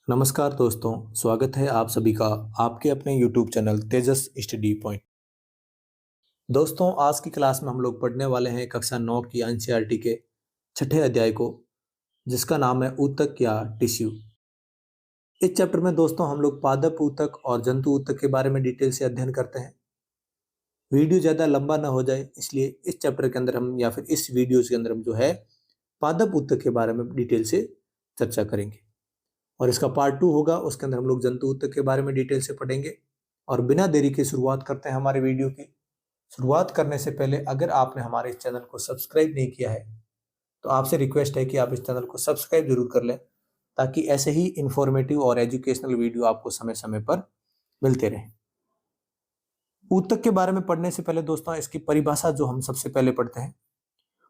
नमस्कार दोस्तों, स्वागत है आप सभी का आपके अपने YouTube चैनल तेजस स्टडी पॉइंट। दोस्तों, आज की क्लास में हम लोग पढ़ने वाले हैं कक्षा 9 की एनसीईआरटी के छठे अध्याय को, जिसका नाम है ऊतक या टिश्यू। इस चैप्टर में दोस्तों हम लोग पादप ऊतक और जंतु ऊतक के बारे में डिटेल से अध्ययन करते हैं। वीडियो ज़्यादा लंबा ना हो जाए, इसलिए इस चैप्टर के अंदर हम या फिर इस वीडियो के अंदर हम जो है पादप ऊतक के बारे में डिटेल से चर्चा करेंगे। और इसका पार्ट 2 होगा, उसके अंदर हम लोग जंतु ऊतक के बारे में डिटेल से पढ़ेंगे। और बिना देरी के शुरुआत करते हैं हमारे वीडियो की। शुरुआत करने से पहले अगर आपने हमारे इस चैनल को सब्सक्राइब नहीं किया है तो आपसे रिक्वेस्ट है कि आप इस चैनल को सब्सक्राइब जरूर कर लें, ताकि ऐसे ही इंफॉर्मेटिव और एजुकेशनल वीडियो आपको समय समय पर मिलते रहें। ऊतक के बारे में पढ़ने से पहले दोस्तों इसकी परिभाषा जो हम सबसे पहले पढ़ते हैं।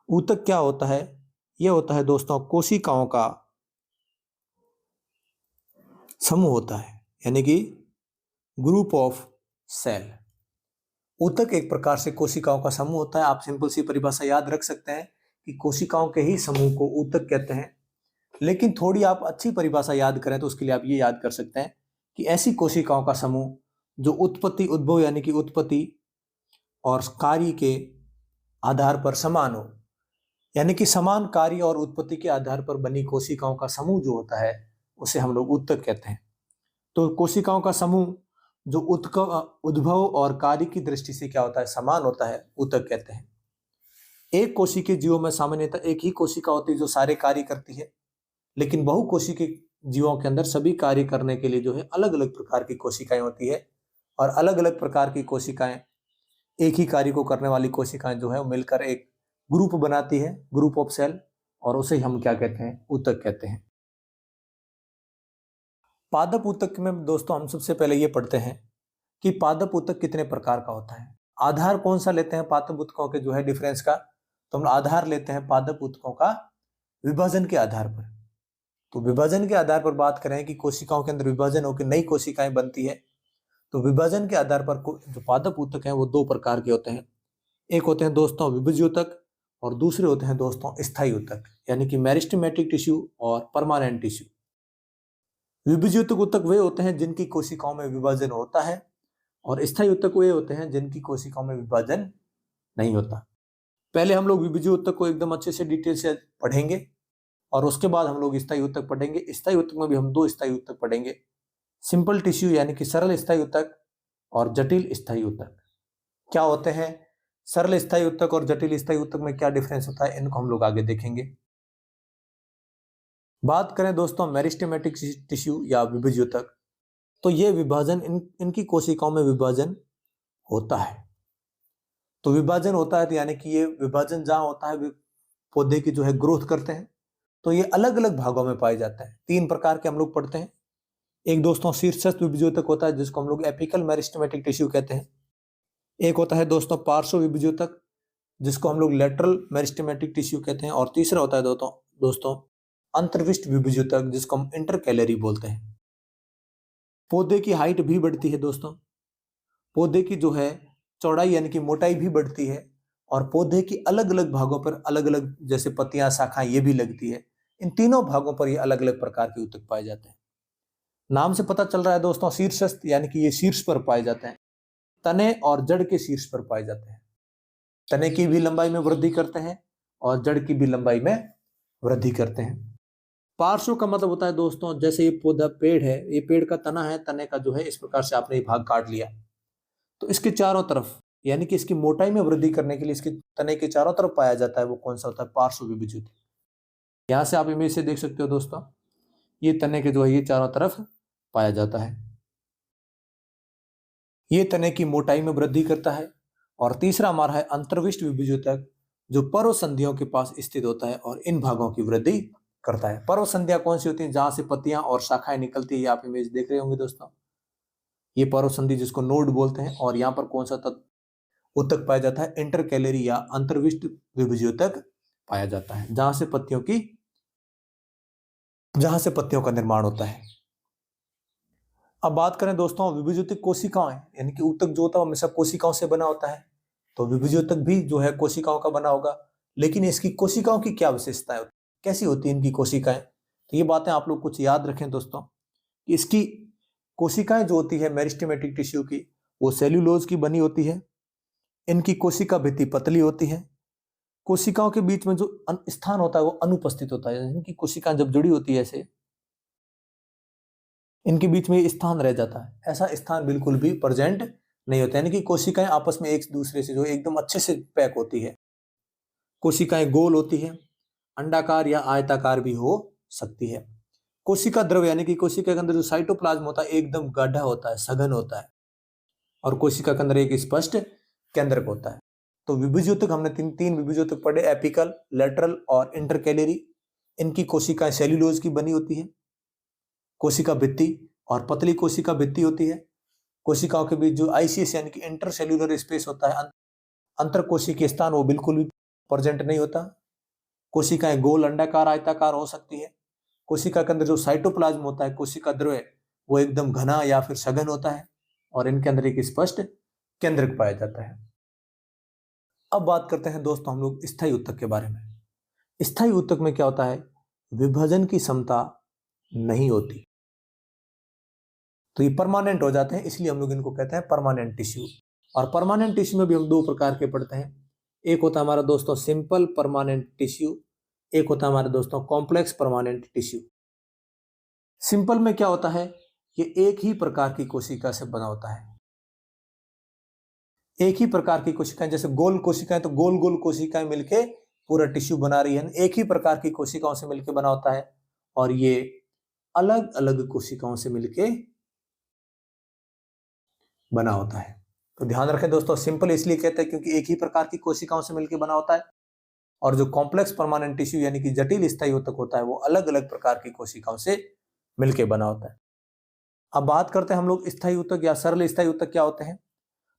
ऊतक क्या होता है? यह होता है दोस्तों कोशिकाओं का समूह होता है, यानी कि ग्रुप ऑफ सेल। ऊतक एक प्रकार से कोशिकाओं का समूह होता है। आप सिंपल सी परिभाषा याद रख सकते हैं कि कोशिकाओं के ही समूह को ऊतक कहते हैं। लेकिन थोड़ी आप अच्छी परिभाषा याद करें तो उसके लिए आप ये याद कर सकते हैं कि ऐसी कोशिकाओं का समूह जो उत्पत्ति उद्भव यानी कि उत्पत्ति और कार्य के आधार पर समान हो, यानी कि समान कार्य और उत्पत्ति के आधार पर बनी कोशिकाओं का समूह जो होता है उसे हम लोग ऊतक कहते हैं। तो कोशिकाओं का समूह जो उद्भव और कार्य की दृष्टि से क्या होता है, समान होता है, ऊतक कहते हैं। एक कोशिकीय जीवों में सामान्यतः एक ही कोशिका होती है जो सारे कार्य करती है, लेकिन बहुकोशिकीय जीवों के अंदर सभी कार्य करने के लिए जो है अलग अलग प्रकार की कोशिकाएं होती है। और अलग अलग प्रकार की कोशिकाएं, एक ही कार्य को करने वाली कोशिकाएं जो है वो मिलकर एक ग्रुप बनाती है, ग्रुप ऑफ सेल, और उसे हम क्या कहते हैं, ऊतक कहते हैं। पादप ऊतक में दोस्तों हम सबसे पहले ये पढ़ते हैं कि पादप ऊतक कितने प्रकार का होता है। आधार कौन सा लेते हैं पादप ऊतकों के जो है डिफरेंस का, तो हम आधार लेते हैं पादप ऊतकों का विभाजन के आधार पर। तो विभाजन के आधार पर बात करें कि कोशिकाओं के अंदर विभाजन होकर नई कोशिकाएं बनती है, तो विभाजन के आधार पर जो पादप ऊतक हैं वो दो प्रकार के होते हैं। एक होते हैं दोस्तों विभज्य ऊतक और दूसरे होते हैं दोस्तों स्थायी ऊतक, यानी कि मेरिस्टेमेटिक टिश्यू और परमानेंट टिश्यू। विभज्य ऊतक वे होते हैं जिनकी कोशिकाओं में विभाजन होता है, और स्थायी ऊतक वे होते हैं जिनकी कोशिकाओं में विभाजन नहीं होता। पहले हम लोग विभज्य ऊतक को एकदम अच्छे से डिटेल से पढ़ेंगे और उसके बाद हम लोग स्थायी ऊतक पढ़ेंगे। स्थायी ऊतक में भी हम दो स्थायी ऊतक पढ़ेंगे, सिंपल टिश्यू यानी कि सरल स्थायी ऊतक और जटिल स्थायी ऊतक। क्या होते हैं सरल स्थायी ऊतक और जटिल स्थायी ऊतक में, क्या डिफरेंस होता है, इनको हम लोग आगे देखेंगे। बात करें दोस्तों मेरिस्टेमेटिक टिश्यू या विभज्य ऊतक, तो ये विभाजन इनकी कोशिकाओं में विभाजन होता है। तो विभाजन होता है तो यानी कि ये विभाजन जहां होता है पौधे की जो है ग्रोथ करते हैं, तो ये अलग अलग भागों में पाए जाते हैं। तीन प्रकार के हम लोग पढ़ते हैं। एक दोस्तों शीर्षस्थ विभज्य ऊतक होता है जिसको हम लोग एपिकल मेरिस्टेमेटिक टिश्यू कहते हैं। एक होता है दोस्तों पार्श्व विभज्य ऊतक जिसको हम लोग लेटरल मेरिस्टेमेटिक टिश्यू कहते हैं। और तीसरा होता है दोस्तों अंतर्विष्ट विभज्य ऊतक जिसको हम इंटरकैलरी बोलते हैं। पौधे की हाइट भी बढ़ती है दोस्तों, पौधे की जो है चौड़ाई यानी कि मोटाई भी बढ़ती है, और पौधे की अलग अलग भागों पर अलग अलग, जैसे पत्तियां शाखाएं ये भी लगती है। इन तीनों भागों पर ये अलग अलग प्रकार के ऊतक पाए जाते हैं। नाम से पता चल रहा है दोस्तों शीर्षस्थ, यानी कि ये शीर्ष पर पाए जाते हैं। तने और जड़ के शीर्ष पर पाए जाते हैं। तने की भी लंबाई में वृद्धि करते हैं और जड़ की भी लंबाई में वृद्धि करते हैं। पार्श्व का मतलब होता है दोस्तों, जैसे ये पौधा पेड़ है, ये पेड़ का तना है, तने का जो है इस प्रकार से आपने ये भाग काट लिया, तो इसके चारों तरफ यानी कि इसकी मोटाई में वृद्धि करने के लिए इसके तने के चारों तरफ पाया जाता है, वो कौन सा होता है, पार्श्व विभज्य ऊतक। यहां से आप इमेज से देख सकते हो दोस्तों, ये तने के जो है ये चारों तरफ पाया जाता है। ये तने की मोटाई में वृद्धि करता है। और तीसरा हमारा है अंतर्विष्ट विभज्य ऊतक, जो पर्व संधियों के पास स्थित होता है और इन भागों की वृद्धि करता है। पर्व संधियां कौन सी होती हैं, जहां से पत्तियां और शाखाएं निकलती है, आप इमेज देख रहे होंगे दोस्तों, ये पर्व संधि जिसको नोड बोलते हैं। और यहाँ पर कौन सा ऊतक पाया जाता है, इंटरकैलरी या अंतर्विष्ट विभज्य ऊतक पाया जाता है, जहां से पत्तियों का निर्माण होता है। अब बात करें दोस्तों विभज्य ऊतक कोशिकाएं, यानी कि ऊतक जो होता है हमेशा कोशिकाओं से बना होता है, तो विभज्य ऊतक भी जो है कोशिकाओं का बना होगा। लेकिन इसकी कोशिकाओं की क्या विशेषताएं होती है, कैसी होती है इनकी कोशिकाएं, तो ये बातें आप लोग कुछ याद रखें दोस्तों। कि इसकी कोशिकाएं जो होती है मेरिस्टेमेटिक टिश्यू की, वो सेल्यूलोज की बनी होती है। इनकी कोशिका भित्ति पतली होती है। कोशिकाओं के बीच में जो स्थान होता है वो अनुपस्थित होता है। इनकी कोशिकाएं जब जुड़ी होती है ऐसे, इनके बीच में स्थान रह जाता है, ऐसा स्थान बिल्कुल भी प्रेजेंट नहीं होता। यानी कि कोशिकाएं आपस में एक दूसरे से जो एकदम अच्छे से पैक होती है। कोशिकाएं गोल होती है, अंडाकार या आयताकार भी हो सकती है। कोशिका द्रव्य यानी कि कोशिका के अंदर जो साइटोप्लाज्म होता है एकदम गाढ़ा होता है, सघन होता है, और कोशिका के अंदर एक स्पष्ट केंद्रक होता है। तो विभुज्योतक हमने तीन विभुज्योतक पढ़े, एपिकल, लेटरल और इंटरकैलरी। इनकी कोशिकाएं सेल्यूलोज की बनी होती है। कोशिका भित्ति और पतली कोशिका भित्ति होती है। कोशिकाओं के बीच जो आईसीएस यानी कि इंटरसेल्यूलर स्पेस होता है, अंतर कोशिकीय स्थान, वो बिल्कुल भी प्रेजेंट नहीं होता। कोशिकाएं गोल, अंडाकार, आयताकार हो सकती है। कोशिका के अंदर जो साइटोप्लाज्म होता है, कोशिका द्रव्य, वो एकदम घना या फिर सघन होता है, और इनके अंदर एक स्पष्ट केंद्रक पाया जाता है। अब बात करते हैं दोस्तों हम लोग स्थायी ऊतक के बारे में। स्थायी ऊतक में क्या होता है, विभाजन की क्षमता नहीं होती, तो ये परमानेंट हो जाते हैं, इसलिए हम लोग इनको कहते हैं परमानेंट टिश्यू। और परमानेंट टिश्यू में भी हम दो प्रकार के पढ़ते हैं। एक होता है हमारा दोस्तों सिंपल परमानेंट टिश्यू, एक होता है हमारे दोस्तों कॉम्प्लेक्स परमानेंट टिश्यू। सिंपल में क्या होता है, ये एक ही प्रकार की कोशिका से बना होता है। एक ही प्रकार की कोशिकाएं, जैसे गोल कोशिकाएं, तो गोल गोल कोशिकाएं मिलके पूरा टिश्यू बना रही है, एक ही प्रकार की कोशिकाओं से मिलकर बना होता है। और ये अलग अलग कोशिकाओं से मिलके बना होता है। तो ध्यान रखें दोस्तों, सिंपल इसलिए कहते हैं क्योंकि एक ही प्रकार की कोशिकाओं से मिलकर बना होता है, और जो कॉम्प्लेक्स परमानेंट टिश्यू यानी कि जटिल स्थायी ऊतक होता है, वो अलग अलग प्रकार की कोशिकाओं से मिलकर बना होता है। अब बात करते हैं हम लोग स्थायी ऊतक या सरल स्थायी ऊतक क्या होते हैं।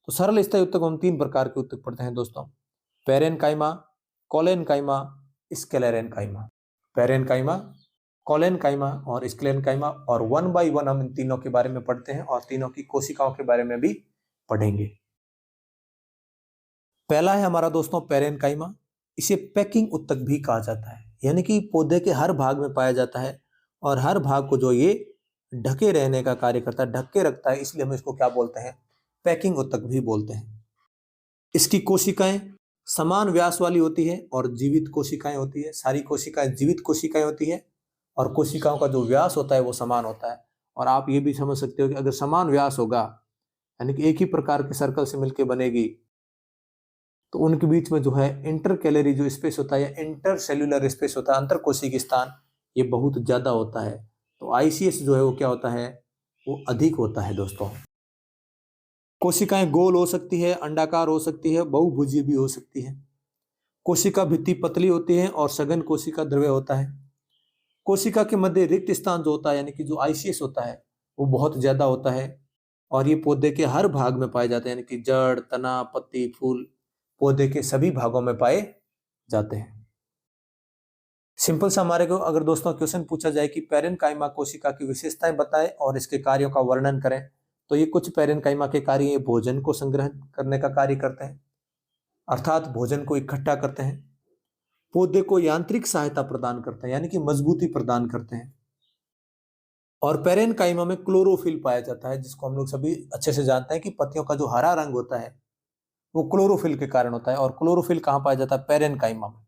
तो सरल स्थायी ऊतक हम तीन प्रकार के ऊतक पढ़ते हैं दोस्तों, parenchyma, collenchyma, sclerenchyma. Parenchyma, collenchyma और स्क्लेरेनकाइमा, और वन बाय वन हम इन तीनों के बारे में पढ़ते हैं और तीनों की कोशिकाओं के बारे में भी पढ़ेंगे। पहला है हमारा दोस्तों पेरेनकाइमा। इसे पैकिंग ऊतक भी कहा जाता है, यानी कि पौधे के हर भाग में पाया जाता है और हर भाग को जो ये ढके रहने का कार्य करता है, ढक के रखता है, इसलिए हम इसको क्या बोलते हैं, पैकिंग ऊतक भी बोलते हैं। इसकी कोशिकाएं समान व्यास वाली होती है और जीवित कोशिकाएं होती है। सारी कोशिकाएं जीवित कोशिकाएं होती है और कोशिकाओं का जो व्यास होता है वो समान होता है। और आप ये भी समझ सकते हो कि अगर समान व्यास होगा, यानी कि एक ही प्रकार के सर्कल से मिलकर बनेगी, तो उनके बीच में जो है इंटरकैलरी जो स्पेस होता है या इंटर सेल्यूलर स्पेस होता है, अंतर कोशिकीय स्थान, ये बहुत ज्यादा होता है। तो आईसीएस जो है वो क्या होता है, वो अधिक होता है दोस्तों। कोशिकाएं गोल हो सकती है, अंडाकार हो सकती है, बहुभुजीय भी हो सकती है। कोशिका भित्ति पतली होती है और सघन कोशिका द्रव्य होता है। कोशिका के मध्य रिक्त स्थान जो होता है, यानी कि जो आईसीएस होता है, वो बहुत ज्यादा होता है और ये पौधे के हर भाग में पाए जाते हैं, यानी कि जड़, तना, पत्ती, फूल, पौधे के सभी भागों में पाए जाते हैं। सिंपल सा हमारे को अगर दोस्तों क्वेश्चन पूछा जाए कि पेरेनकाइमा कोशिका की विशेषताएं बताएं और इसके कार्यों का वर्णन करें, तो ये कुछ पेरेनकाइमा के कार्य, ये भोजन को संग्रह करने का कार्य करते हैं, अर्थात भोजन को इकट्ठा करते हैं। पौधे को यांत्रिक सहायता प्रदान करते हैं, यानी कि मजबूती प्रदान करते हैं। और पेरेनकाइमा में क्लोरोफिल पाया जाता है, जिसको हम लोग सभी अच्छे से जानते हैं कि पत्तियों का जो हरा रंग होता है वो क्लोरोफिल के कारण होता है। और क्लोरोफिल कहां पाया जाता है, पेरेनकाइमा में।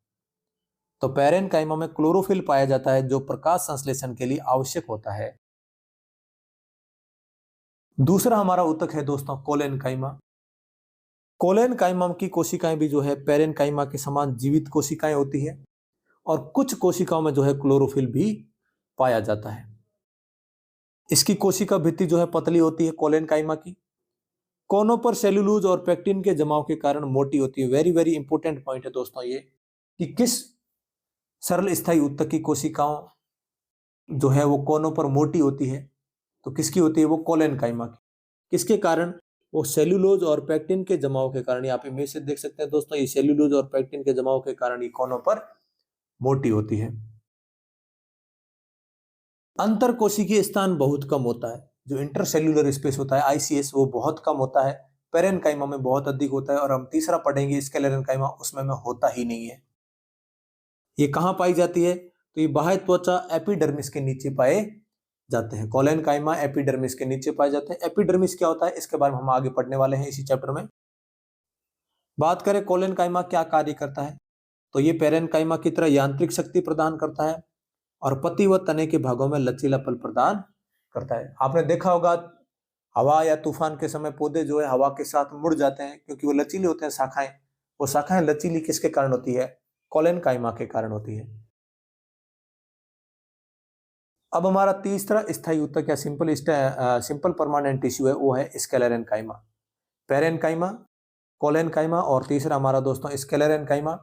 तो पेरेनकाइमा में क्लोरोफिल पाया जाता है जो प्रकाश संश्लेषण के लिए आवश्यक होता है। दूसरा हमारा ऊतक है दोस्तों कोलेनकाइमा। कोलेनकाइमा की कोशिकाएं भी जो है पेरेनकाइमा के समान जीवित कोशिकाएं होती है और कुछ कोशिकाओं में जो है क्लोरोफिल भी पाया जाता है। इसकी कोशिका भित्ति जो है पतली होती है कोलेनकाइमा की, कोनों पर सेल्यूलोज और पेक्टिन के जमाव के कारण मोटी होती है। वेरी वेरी इंपॉर्टेंट पॉइंट है दोस्तों ये, कि किस सरल स्थायी ऊतक की कोशिकाओं जो है वो कोनों पर मोटी होती है, तो किसकी होती है, वो कोलेनकाइमा की। किसके कारण, वो सेल्यूलोज और पेक्टिन के जमाव के कारण। यहाँ पे इमेज से देख सकते हैं दोस्तों, ये सेल्यूलोज और पेक्टिन के जमाव के कारण ये कोनों पर मोटी होती है। अंतर कोशिकीय स्थान बहुत कम होता है, जो इंटरसेल्यूलर स्पेस होता है आईसीएस, वो बहुत कम होता है। पेरेनकाइमा में बहुत अधिक होता है। और हम तीसरा पढ़ेंगे स्क्लेरेनकाइमा, उसमें में होता ही नहीं है। ये कहां पाई जाती है, तो ये बाह्य त्वचा एपिडर्मिस के नीचे पाए जाते हैं। कोलेनकाइमा एपिडर्मिस के नीचे पाए जाते हैं। एपिडर्मिस क्या होता है इसके बारे में हम आगे पढ़ने वाले हैं इसी चैप्टर में। बात करें कोलेनकाइमा क्या कार्य करता है, तो ये पेरेनकाइमा की तरह यांत्रिक शक्ति प्रदान करता है और पत्ती व तने के भागों में लचीलापन प्रदान करता है। आपने देखा होगा हवा या तूफान के समय पौधे जो है हवा के साथ मुड़ जाते हैं क्योंकि वो लचीले होते हैं शाखाएं। वो शाखाएं लचीली किसके कारण होती है? कोलेनकाइमा के कारण होती है। अब हमारा तीसरा स्थायी ऊतक या सिंपल परमानेंट टिश्यू है वो है स्क्लेरेनकाइमा। पेरेनकाइमा, कोलेनकाइमा और तीसरा हमारा दोस्तों स्क्लेरेनकाइमा।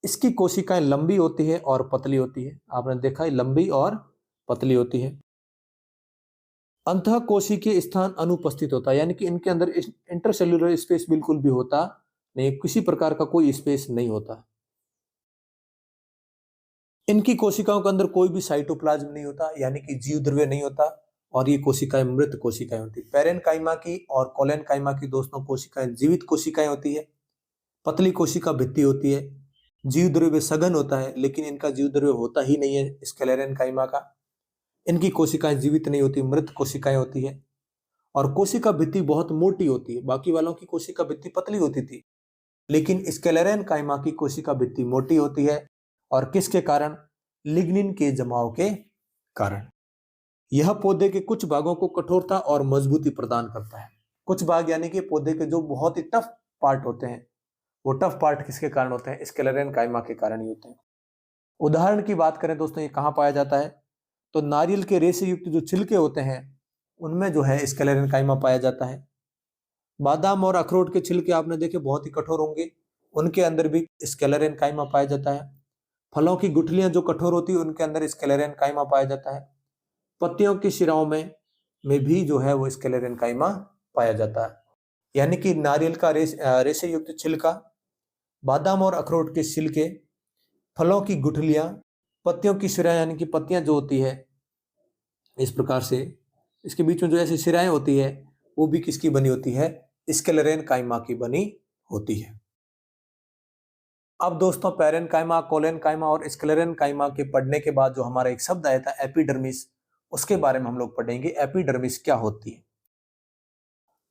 इसकी कोशिकाएं लंबी होती है और पतली होती है। आपने देखा है लंबी और पतली होती है। अंतः कोशिकीय स्थान अनुपस्थित होता है, यानी कि इनके अंदर इंटरसेल्यूलर स्पेस बिल्कुल भी होता नहीं, किसी प्रकार का कोई स्पेस नहीं होता। इनकी कोशिकाओं के अंदर कोई भी साइटोप्लाज्म नहीं होता, यानी कि जीव द्रव्य नहीं होता और ये कोशिकाएं मृत कोशिकाएं होती है। पेरेनकाइमा की और कोलेनकाइमा की दोस्तों कोशिकाएं जीवित कोशिकाएं होती है। पतली कोशिका भित्ति होती है। जीव द्रव्य सघन होता है, लेकिन इनका जीव द्रव्य होता ही नहीं है स्क्लेरेनकाइमा का। इनकी कोशिकाएं जीवित नहीं होती, मृत कोशिकाएं होती है और कोशिका भित्ति बहुत मोटी होती है। बाकी वालों की कोशिका भित्ति पतली होती थी, लेकिन स्क्लेरेनकाइमा की कोशिका भित्ति मोटी होती है। और किसके कारण? लिग्निन के जमाव के कारण। यह पौधे के कुछ भागों को कठोरता और मजबूती प्रदान करता है। कुछ भाग यानी कि पौधे के जो बहुत ही टफ पार्ट होते हैं, वो टफ पार्ट किसके कारण होते हैं? स्क्लेरेनकाइमा के कारण ही होते हैं। उदाहरण की बात करें दोस्तों, ये कहां पाया जाता है? तो नारियल के रेशे युक्त जो छिलके होते हैं उनमें जो है स्क्लेरेनकाइमा पाया जाता है। बादाम और अखरोट के छिलके आपने देखे बहुत ही कठोर होंगे, उनके अंदर भी स्क्लेरेनकाइमा पाया जाता है। फलों की गुठलियां जो कठोर होती है उनके अंदर स्क्लेरेनकाइमा पाया जाता है। पत्तियों की शिराओं में भी जो है वो स्क्लेरेनकाइमा पाया जाता है। यानी कि नारियल का रेशे युक्त छिलका, बादाम और अखरोट के छिलके, फलों की गुठलियां, पत्तियों की शिराएं यानी कि पत्तियां जो होती है इस प्रकार से इसके बीच में जो ऐसी शिराएं होती है वो भी किसकी बनी होती है? स्क्लेरेनकाइमा की बनी होती है। अब दोस्तों पेरेनकाइमा, कोलेनकाइमा और स्क्लेरेनकाइमा के पढ़ने के बाद जो हमारा एक शब्द आया था एपिडर्मिस, उसके बारे में हम लोग पढ़ेंगे। एपिडर्मिस क्या होती है?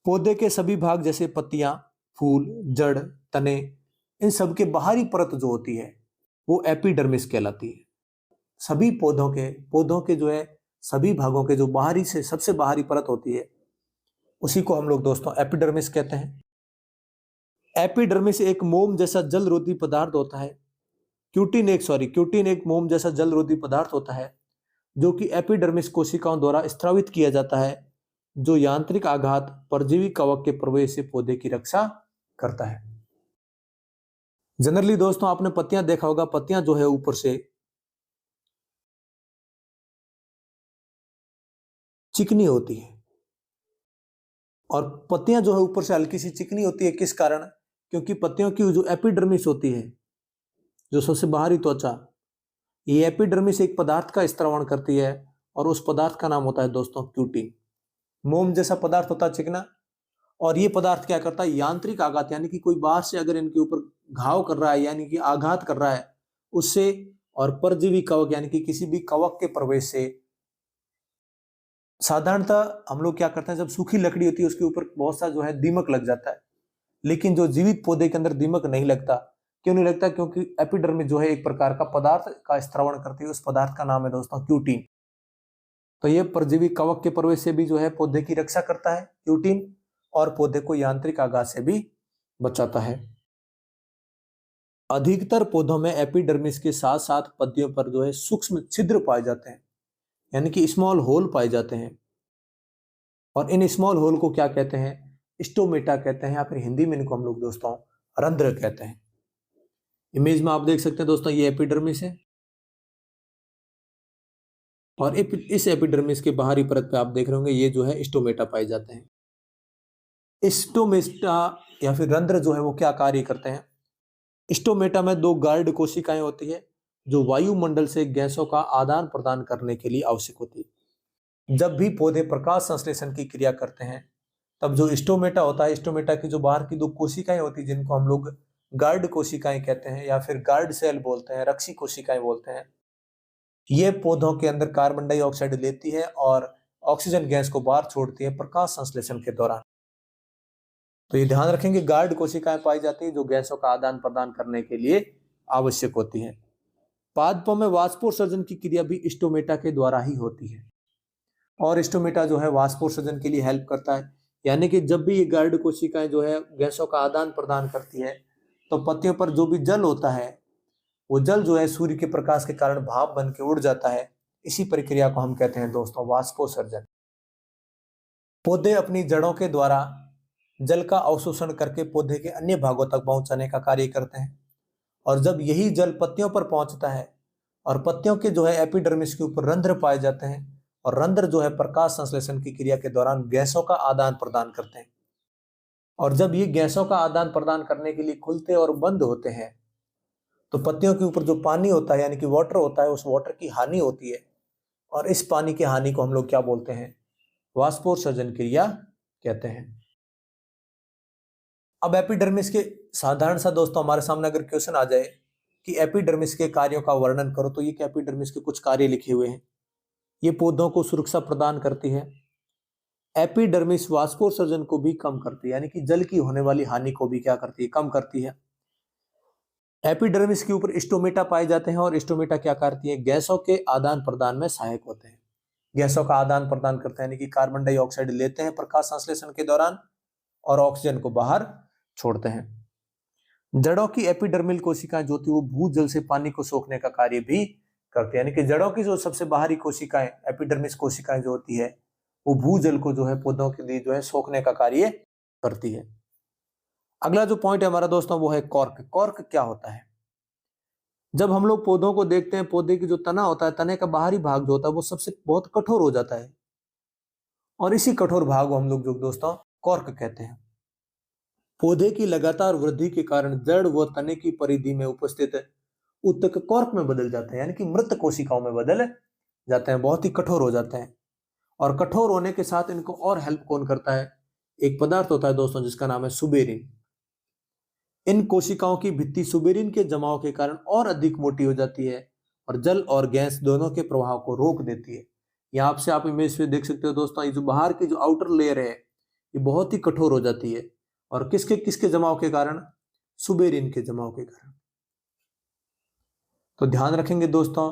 पौधे के सभी भाग जैसे पत्तियां, फूल, जड़, तने, इन सब के बाहरी परत जो होती है वो एपिडर्मिस कहलाती है। सभी पौधों के जो है सभी भागों के जो बाहरी से सबसे बाहरी परत होती है उसी को हम लोग दोस्तों एपिडर्मिस कहते हैं। एपिडर्मिस एक मोम जैसा जलरोधी पदार्थ होता है। क्यूटिन एक मोम जैसा जलरोधी पदार्थ होता है जो कि एपिडर्मिस कोशिकाओं द्वारा स्रावित किया जाता है, जो यांत्रिक आघात, परजीवी कवक के प्रवेश से पौधे की रक्षा करता है। जनरली दोस्तों आपने पत्तियां देखा होगा, पत्तियां जो है ऊपर से चिकनी होती है और पत्तियां जो है ऊपर से हल्की सी चिकनी होती है। किस कारण? क्योंकि पत्तियों की जो एपिडर्मिस होती है, जो सबसे बाहरी त्वचा, ये एपिडर्मिस एक पदार्थ का स्त्रावण करती है और उस पदार्थ का नाम होता है दोस्तों क्यूटिन। मोम जैसा पदार्थ होता है चिकना, और ये पदार्थ क्या करता है? यांत्रिक आघात, यानी कि कोई बाहर से अगर इनके ऊपर घाव कर रहा है यानी कि आघात कर रहा है उससे, और परजीवी कवक यानी कि किसी भी कवक के प्रवेश से। साधारणतः हम लोग क्या करते हैं, जब सूखी लकड़ी होती है उसके ऊपर बहुत सा जो है दीमक लग जाता है, लेकिन जो जीवित पौधे के अंदर दीमक नहीं लगता। क्यों नहीं लगता? क्योंकि एपिडर्मिस जो है एक प्रकार का पदार्थ का स्त्रावण करती है, उस पदार्थ का नाम है दोस्तों क्यूटिन। तो ये परजीवी कवक के प्रवेश से भी जो है पौधे की रक्षा करता है क्यूटिन, और पौधे को यांत्रिक आघात से भी बचाता है। अधिकतर पौधों में एपिडर्मिस के साथ साथ पत्तियों पर जो है सूक्ष्म छिद्र पाए जाते हैं, यानी कि स्मॉल होल पाए जाते हैं। और इन स्मॉल होल को क्या कहते हैं? स्टोमेटा कहते हैं, या फिर हिंदी में इनको हम लोग दोस्तों रंध्र कहते हैं। इमेज में आप देख सकते हैं दोस्तों ये एपिडर्मिस है, और इस एपिडर्मिस के बाहरी परत पे आप देख रहे होंगे ये जो है स्टोमेटा पाए जाते हैं। स्टोमेटा या फिर रंध्र जो है वो क्या कार्य करते हैं? स्टोमेटा में दो गार्ड कोशिकाएं होती है जो वायुमंडल से गैसों का आदान प्रदान करने के लिए आवश्यक होती है। जब भी पौधे प्रकाश संश्लेषण की क्रिया करते हैं तब जो स्टोमेटा होता है, स्टोमेटा की जो बाहर की दो कोशिकाएं होती है जिनको हम लोग गार्ड कोशिकाएं कहते हैं या फिर गार्ड सेल बोलते हैं, रक्षी कोशिकाएं बोलते हैं, ये पौधों के अंदर कार्बन डाइऑक्साइड लेती है और ऑक्सीजन गैस को बाहर छोड़ती है प्रकाश संश्लेषण के दौरान। तो ये ध्यान रखेंगे, गार्ड कोशिकाएं पाई जाती है जो गैसों का आदान प्रदान करने के लिए आवश्यक होती है। पादपों में वाष्पोत्सर्जन की क्रिया भी स्टोमेटा के द्वारा ही होती है और स्टोमेटा जो है वाष्पोत्सर्जन के लिए हेल्प करता है। यानी कि जब भी ये गार्ड कोशिकाएं जो है गैसों का आदान प्रदान करती है तो पत्तियों पर जो भी जल होता है वो जल जो है सूर्य के प्रकाश के कारण भाप बन के उड़ जाता है। इसी प्रक्रिया को हम कहते हैं दोस्तों वाष्पोत्सर्जन। पौधे अपनी जड़ों के द्वारा जल का अवशोषण करके पौधे के अन्य भागों तक पहुंचाने का कार्य करते हैं और जब यही जल पत्तियों पर पहुंचता है और पत्तियों के जो है एपिडर्मिस के ऊपर रंध्र पाए जाते हैं और रंध्र जो है प्रकाश संश्लेषण की क्रिया के दौरान गैसों का आदान प्रदान करते हैं और जब ये गैसों का आदान प्रदान करने के लिए खुलते और बंद होते हैं तो पत्तियों के ऊपर जो पानी होता है यानी कि वाटर होता है उस वाटर की हानि होती है और इस पानी की हानि को हम लोग क्या बोलते हैं, वाष्पोत्सर्जन क्रिया कहते हैं। अब एपिडर्मिस के साधारण सा दोस्तों हमारे सामने अगर क्वेश्चन आ जाए कि एपिडर्मिस के कार्यों का वर्णन करो, तो ये एपिडर्मिस के कुछ कार्य लिखे हुए हैं। ये पौधों को सुरक्षा प्रदान करती है। एपिडर्मिस वाष्पोत्सर्जन को भी कम करती है यानी कि जल की होने वाली हानि को भी क्या करती है, कम करती है। एपिडर्मिस के ऊपर स्टोमेटा पाए जाते हैं और स्टोमेटा क्या करती है, गैसों के आदान प्रदान में सहायक होते हैं। गैसों का आदान प्रदान करते हैं यानी कि कार्बन डाइऑक्साइड लेते हैं प्रकाश संश्लेषण के दौरान और ऑक्सीजन को बाहर छोड़ते हैं। जड़ों की एपिडर्मिल कोशिकाएं जो थी वो भूजल से पानी को सोखने का कार्य भी करती है यानी कि जड़ों की जो सबसे बाहरी कोशिकाएं एपिडर्मिस कोशिकाएं जो होती है वो भूजल को जो है पौधों के लिए जो है सोखने का कार्य करती है। अगला जो पॉइंट है हमारा दोस्तों वो है कॉर्क। कॉर्क क्या होता है? जब हम लोग पौधों को देखते हैं, पौधे की जो तना होता है, तने का बाहरी भाग जो होता है वो सबसे बहुत कठोर हो जाता है और इसी कठोर भाग को हम लोग जो दोस्तों कॉर्क कहते हैं। पौधे की लगातार वृद्धि के कारण जड़ व तने की परिधि में उपस्थित ऊतक कॉर्क में बदल जाते हैं यानी कि मृत कोशिकाओं में बदल जाते हैं, बहुत ही कठोर हो जाते हैं। और कठोर होने के साथ इनको और हेल्प कौन करता है, एक पदार्थ होता है दोस्तों जिसका नाम है सुबेरिन। इन कोशिकाओं की भित्ति सुबेरिन के जमाव के कारण और अधिक मोटी हो जाती है और जल और गैस दोनों के प्रभाव को रोक देती है। यहाँ से आप इमेज पे देख सकते हो दोस्तों, ये जो बाहर की जो आउटर लेयर है ये बहुत ही कठोर हो जाती है और किसके किसके जमाव के कारण, सुबेरिन के जमाव के कारण। तो ध्यान रखेंगे दोस्तों,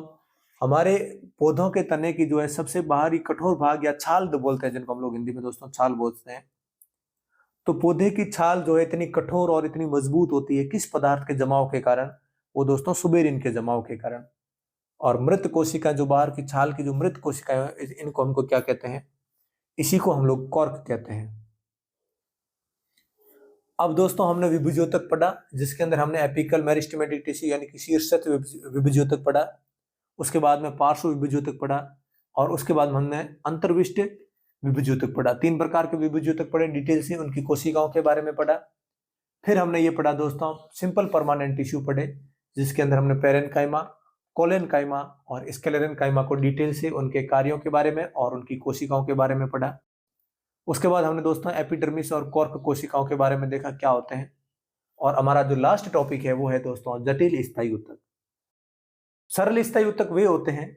हमारे पौधों के तने की जो है सबसे बाहरी कठोर भाग या छाल जो बोलते हैं, जिनको हम लोग हिंदी में दोस्तों छाल बोलते हैं, तो पौधे की छाल जो है इतनी कठोर और इतनी मजबूत होती है किस पदार्थ के जमाव के कारण, वो दोस्तों सुबेरिन के जमाव के कारण। और मृत कोशिका जो बाहर की छाल की जो मृत कोशिकाएं इनको हमको क्या कहते हैं, इसी को हम लोग कॉर्क कहते हैं। अब दोस्तों हमने विभुज्योतक पढ़ा जिसके अंदर हमने एपिकल मेरिस्टेमेटिक टिश्यू यानी कि शीर्षस्थ विभुज्योतक पढ़ा, उसके बाद में पार्श्व विभुज्योतक पढ़ा और उसके बाद हमने अंतर्विष्ट विभुज्योतक पढ़ा। 3 प्रकार के विभुज्योतक पढ़े डिटेल से, उनकी कोशिकाओं के बारे में पढ़ा। फिर हमने ये पढ़ा दोस्तों सिंपल परमानेंट टिश्यू पढ़े जिसके अंदर हमने पेरेन्काइमा, कोलेनकाइमा और स्क्लेरेन्काइमा को डिटेल से उनके कार्यों के बारे में और उनकी कोशिकाओं के बारे में पढ़ा। उसके बाद हमने दोस्तों एपिडर्मिस और कॉर्क कोशिकाओं के बारे में देखा क्या होते हैं। और हमारा जो लास्ट टॉपिक है वो है दोस्तों जटिल स्थायी ऊतक। सरल स्थायी ऊतक वे होते हैं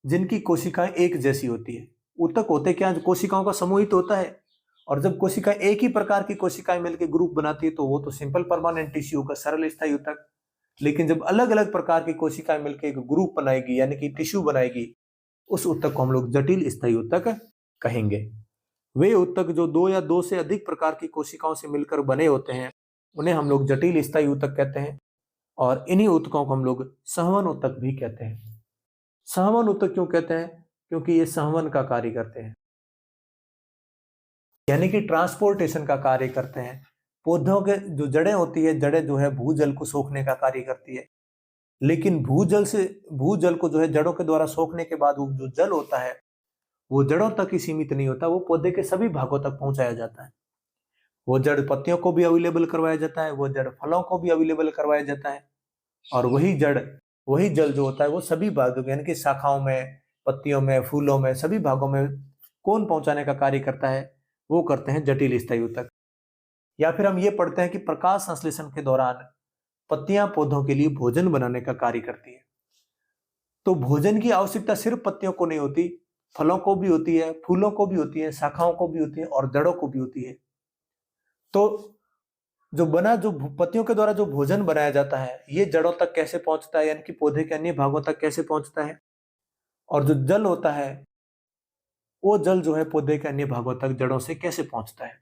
जिनकी कोशिकाएं एक जैसी होती है। ऊतक होते क्या, जो कोशिकाओं का समूहित होता है और जब कोशिकाएं एक ही प्रकार की कोशिकाएं मिलकर ग्रुप बनाती है तो वो तो सिंपल परमानेंट टिश्यू का सरल स्थायी ऊतक। लेकिन जब अलग अलग प्रकार की कोशिकाएं मिलकर एक ग्रुप बनाएगी यानी कि टिश्यू बनाएगी, उस ऊतक को हम लोग जटिल स्थायी ऊतक कहेंगे। वे ऊतक जो 2 या 2 से अधिक प्रकार की कोशिकाओं से मिलकर बने होते हैं उन्हें हम लोग जटिल स्थायी ऊतक कहते हैं और इन्हीं ऊतकों को हम लोग संवहन ऊतक भी कहते हैं। संवहन ऊतक क्यों कहते हैं, क्योंकि ये संवहन का कार्य करते हैं यानी कि ट्रांसपोर्टेशन का कार्य करते हैं। पौधों के जो जड़ें होती है, जड़ें जो है भूजल को सोखने का कार्य करती है, लेकिन भूजल को जो है जड़ों के द्वारा सोखने के बाद वो जो जल होता है वो जड़ों तक ही सीमित नहीं होता, वो पौधे के सभी भागों तक पहुंचाया जाता है। वो जड़ पत्तियों को भी अवेलेबल करवाया जाता है, वो जड़ फलों को भी अवेलेबल करवाया जाता है और वही जल जो होता है वो सभी भागों यानी कि शाखाओं में, पत्तियों में, फूलों में, सभी भागों में कौन पहुंचाने का कार्य करता है, वो करते हैं जटिल स्थायी ऊतक। या फिर हम ये पढ़ते हैं कि प्रकाश संश्लेषण के दौरान पत्तियां पौधों के लिए भोजन बनाने का कार्य करती है। तो भोजन की आवश्यकता सिर्फ पत्तियों को नहीं होती, फलों को भी होती है, फूलों को भी होती है, शाखाओं को भी होती है और जड़ों को भी होती है। तो जो पत्तियों के द्वारा जो भोजन बनाया जाता है, ये जड़ों तक कैसे पहुंचता है, यानी कि पौधे के अन्य भागों तक कैसे पहुंचता है, और जो जल होता है वो जल जो है पौधे के अन्य भागों तक जड़ों से कैसे पहुंचता है,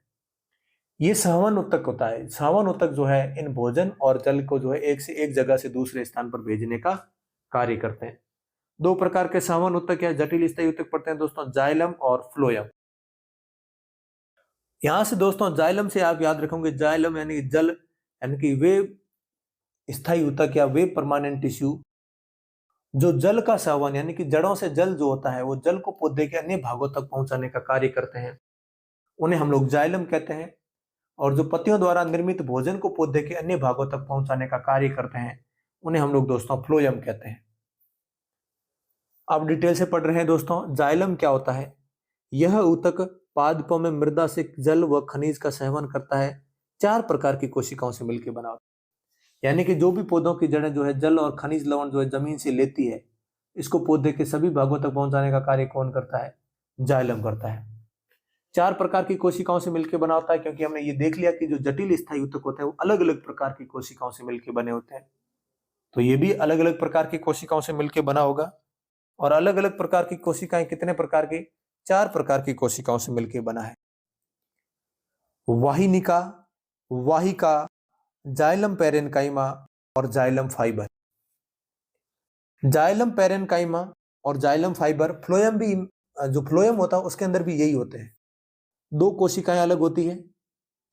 ये संवहन ऊतक होता है। संवहन ऊतक जो है इन भोजन और जल को जो है एक से एक जगह से दूसरे स्थान पर भेजने का कार्य करते हैं। दो प्रकार के संवहन ऊतक या जटिल स्थायी ऊतक पड़ते हैं दोस्तों, जाइलम और फ्लोएम। यहां से दोस्तों जाइलम से आप याद रखोगे, जाइलम यानी जल, यानी कि वे स्थायी ऊतक या वे परमानेंट टिश्यू जो जल का संवहन यानी कि जड़ों से जल जो होता है वो जल को पौधे के अन्य भागों तक पहुंचाने का कार्य करते हैं, उन्हें हम लोग जाइलम कहते हैं। और जो पत्तियों द्वारा निर्मित भोजन को पौधे के अन्य भागों तक पहुंचाने का कार्य करते हैं, उन्हें हम लोग दोस्तों फ्लोएम कहते हैं। अब डिटेल से पढ़ रहे हैं दोस्तों, जाइलम क्या होता है। यह ऊतक पादपों में मृदा से जल व खनिज का सेवन करता है। 4 प्रकार की कोशिकाओं से मिलकर बना होता है, यानी कि जो भी पौधों की जड़ें जो है जल और खनिज लवण जो है जमीन से लेती है, इसको पौधे के सभी भागों तक पहुंचाने का कार्य कौन करता है, जाइलम करता है। 4 प्रकार की कोशिकाओं से मिलकर बना होता है, क्योंकि हमने ये देख लिया कि जो जटिल स्थायी ऊतक होते हैं वो अलग अलग प्रकार की कोशिकाओं से मिलकर बने होते हैं, तो ये भी अलग अलग प्रकार की कोशिकाओं से मिलकर बना होगा। और अलग अलग प्रकार की कोशिकाएं कितने प्रकार की, 4 प्रकार की कोशिकाओं से मिलकर बना है। वाहिनिका, वाहिका, जाइलम पेरेन्काइमा और जाइलम फाइबर। जाइलम पेरेन्काइमा और जाइलम फाइबर, फ्लोएम भी, जो फ्लोएम होता है उसके अंदर भी यही होते हैं। 2 कोशिकाएं अलग होती है,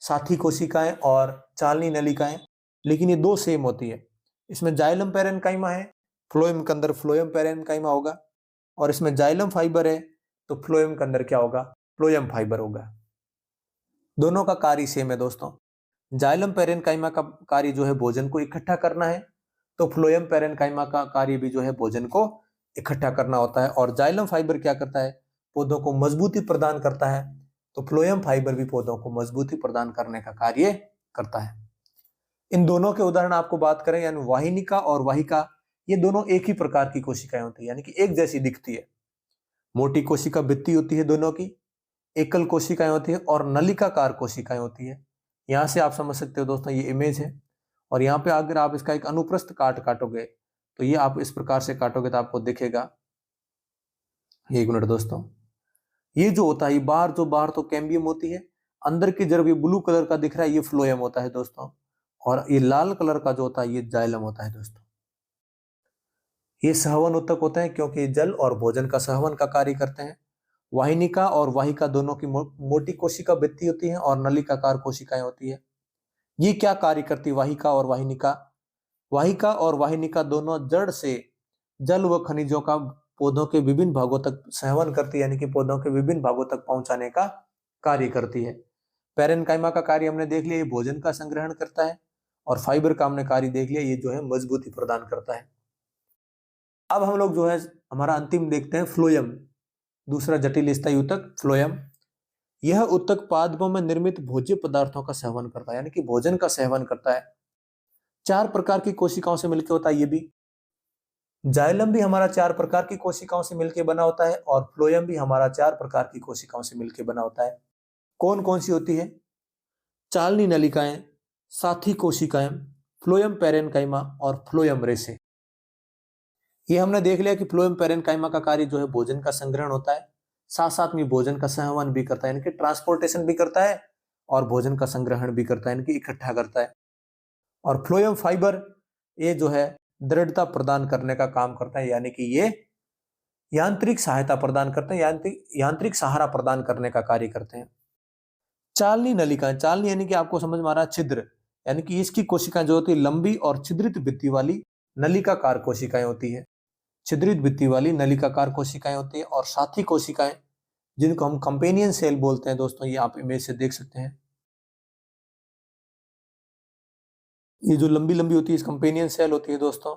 साथी कोशिकाएं और चालनी नलिकाएं, लेकिन ये 2 सेम होती है। इसमें जाइलम पेरेन्काइमा है, फ्लोएम के अंदर फ्लोएम पेरेन्काइमा होगा, और इसमें जाइलम फाइबर है तो फ्लोएम के अंदर क्या होगा, फ्लोएम फाइबर होगा। दोनों का कार्य सेम है दोस्तों। जाइलम पेरेन्काइमा का कार्य जो है भोजन को इकट्ठा करना है, तो फ्लोएम पेरेन्काइमा का कार्य भी जो है भोजन को इकट्ठा करना होता है। और जाइलम फाइबर क्या करता है, पौधों को मजबूती प्रदान करता है, तो फ्लोएम फाइबर भी पौधों को मजबूती प्रदान करने का कार्य करता है। इन दोनों के उदाहरण आपको बात करें, यानी वाहिनिका और वाहिका, ये दोनों एक ही प्रकार की कोशिकाएं होती है, यानी कि एक जैसी दिखती है। मोटी कोशिका भित्ति होती है दोनों की, एकल कोशिकाएं होती है और नलिकाकार कोशिकाएं होती है। यहां से आप समझ सकते हो दोस्तों, ये इमेज है, और यहाँ पे अगर आप इसका एक अनुप्रस्थ काटोगे तो ये आप इस प्रकार से काटोगे तो आपको दिखेगा, एक मिनट दोस्तों, ये जो होता है बाहर तो कैम्बियम होती है, अंदर की जब ये ब्लू कलर का दिख रहा है ये फ्लोएम होता है दोस्तों, और ये लाल कलर का जो होता है ये जाइलम होता है दोस्तों। ये सहवन ऊतक होते हैं क्योंकि जल और भोजन का सहवन का कार्य करते हैं। वाहिनिका और वाहिका दोनों की मोटी कोशिका भित्ति होती है और नलिकाकार कोशिकाएं होती है। ये क्या कार्य करती है वाहिका और वाहिनिका, वाहिका और वाहिनिका दोनों जड़ से जल व खनिजों का पौधों के विभिन्न भागों तक सेवन करती है, यानी कि पौधों के विभिन्न भागों तक पहुंचाने का कार्य करती है। पेरेन्काइमा का कार्य हमने देख लिया, ये भोजन का संग्रहण करता है, और फाइबर का हमने कार्य देख लिया, ये जो है मजबूती प्रदान करता है। अब हम लोग जो है हमारा अंतिम देखते हैं फ्लोएम, दूसरा जटिल स्थायी ऊतक फ्लोएम। यह ऊतक पादपों में निर्मित भोज्य पदार्थों का सेवन करता है, यानी कि भोजन का सेवन करता है। 4 प्रकार की कोशिकाओं से मिलकर होता है। ये भी जाइलम भी हमारा 4 प्रकार की कोशिकाओं से मिलकर बना होता है, और फ्लोएम भी हमारा 4 प्रकार की कोशिकाओं से मिलकर बना होता है। कौन कौन सी होती है, चालनी नलिकाएं, साथी कोशिकाएं, फ्लोएम पेरेन्काइमा और फ्लोएम रेसे। ये हमने देख लिया कि फ्लोएम पेरेन्काइमा का कार्य जो है भोजन का संग्रहण होता है, साथ साथ में भोजन का संवहन भी करता है, यानी कि ट्रांसपोर्टेशन भी करता है, और भोजन का संग्रहण भी करता है, यानी कि इकट्ठा करता है। और फ्लोएम फाइबर ये जो है दृढ़ता प्रदान करने का काम करता है, यानी कि ये यांत्रिक सहायता प्रदान करते हैं, यांत्रिक सहारा प्रदान करने का कार्य करते हैं। चालनी नलिकाएं, चालनी यानी कि आपको समझ में आ रहा है छिद्र, यानी कि इसकी कोशिकाएं जो होती है लंबी और छिद्रित भित्ति वाली नलिकाकार कोशिकाएं होती है, छिद्रित भित्ति वाली नलिकाकार कोशिकाएं होती है। और साथी कोशिकाएं जिनको हम कंपेनियन सेल बोलते हैं दोस्तों, ये आप इमेज से देख सकते हैं, ये जो लंबी लंबी होती है इस कंपेनियन सेल होती है दोस्तों।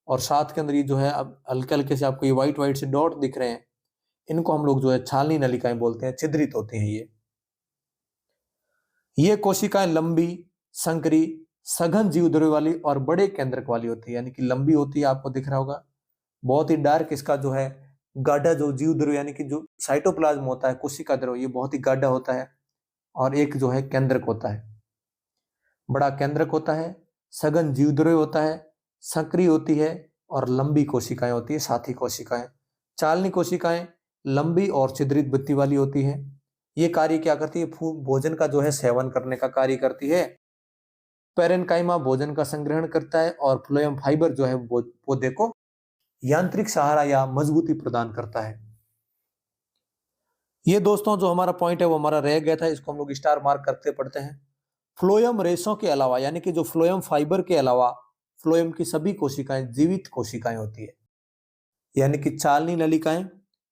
और साथ के अंदर ये जो है अब हल्के हल्के से आपको ये व्हाइट व्हाइट से डॉट दिख रहे हैं, इनको हम लोग जो है छालनी नलिकाएं बोलते हैं, छिद्रित होती हैं ये कोशिकाएं लंबी, संकरी, सघन जीवद्रव्य वाली और बड़े केंद्रक वाली होती है, यानी कि लंबी होती है, आपको दिख रहा होगा बहुत ही डार्क इसका जो है गाढ़ा जो जीव द्रव्य यानी कि जो साइटोप्लाज्म होता है, कोशिका द्रव्य, ये बहुत ही गाढ़ा होता है। और एक जो है केंद्रक होता है, बड़ा केंद्रक होता है, सघन जीव द्रव्य होता है, सक्रिय होती है और लंबी कोशिकाएं होती है, साथी कोशिकाएं। चालनी कोशिकाएं लंबी और छिद्रित बत्ती वाली होती है। ये कार्य क्या करती है? भोजन का जो है सेवन करने का कार्य करती है। पैरेन्काइमा भोजन का संग्रहण करता है और फ्लोएम फाइबर जो है पौधे को यांत्रिक सहारा या मजबूती प्रदान करता है। ये दोस्तों जो हमारा पॉइंट है वो हमारा रह गया था, इसको हम लोग स्टार मार्क करते पढ़ते हैं। फ्लोएम रेशों के अलावा यानी कि जो फ्लोएम फाइबर के अलावा फ्लोएम की सभी कोशिकाएं जीवित कोशिकाएं होती है, यानी कि चालनी नलिकाएं,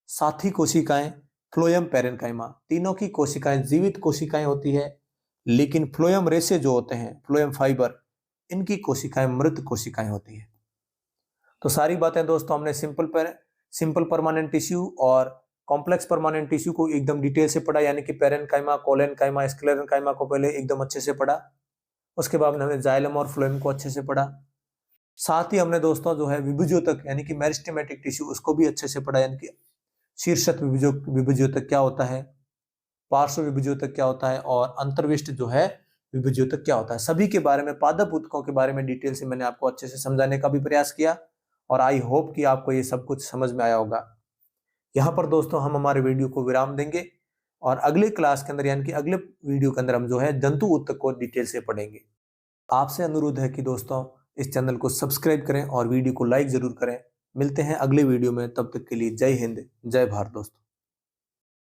साथी कोशिकाएं, फ्लोएम पैरेन्काइमा, तीनों की कोशिकाएं जीवित कोशिकाएं होती है। लेकिन फ्लोएम रेशे जो होते हैं, फ्लोएम फाइबर, इनकी कोशिकाएं मृत कोशिकाएं होती है। तो सारी बातें दोस्तों हमने सिंपल परमानेंट टिश्यू और कॉम्प्लेक्स परमानेंट टिश्यू को एकदम डिटेल से पढ़ा, यानी कि पैरेन्काइमा, कोलेनकाइमा, स्क्लेरेन्काइमा को पहले एकदम अच्छे से पढ़ा। उसके बाद हमने जाइलम और फ्लोएम को अच्छे से पढ़ा। साथ ही हमने दोस्तों जो है विभुज्योतक यानी कि मेरिस्टेमेटिक टिश्यू, उसको भी अच्छे से पढ़ा, यानी कि शीर्षक विभुज्योतक क्या होता है, पार्श्व विभुज्योतक क्या होता है और अंतर्विष्ट जो है विभुज्योतक क्या होता है। सभी के बारे में, पादप ऊतकों के बारे में डिटेल से मैंने आपको अच्छे से समझाने का भी प्रयास किया और आई होप कि आपको ये सब कुछ समझ में आया होगा। यहाँ पर दोस्तों हम हमारे वीडियो को विराम देंगे और अगले क्लास के अंदर यानी कि अगले वीडियो के अंदर हम जो है जंतु ऊतक को डिटेल से पढ़ेंगे। आपसे अनुरोध है कि दोस्तों इस चैनल को सब्सक्राइब करें और वीडियो को लाइक जरूर करें। मिलते हैं अगले वीडियो में, तब तक के लिए जय हिंद, जय भारत दोस्तों।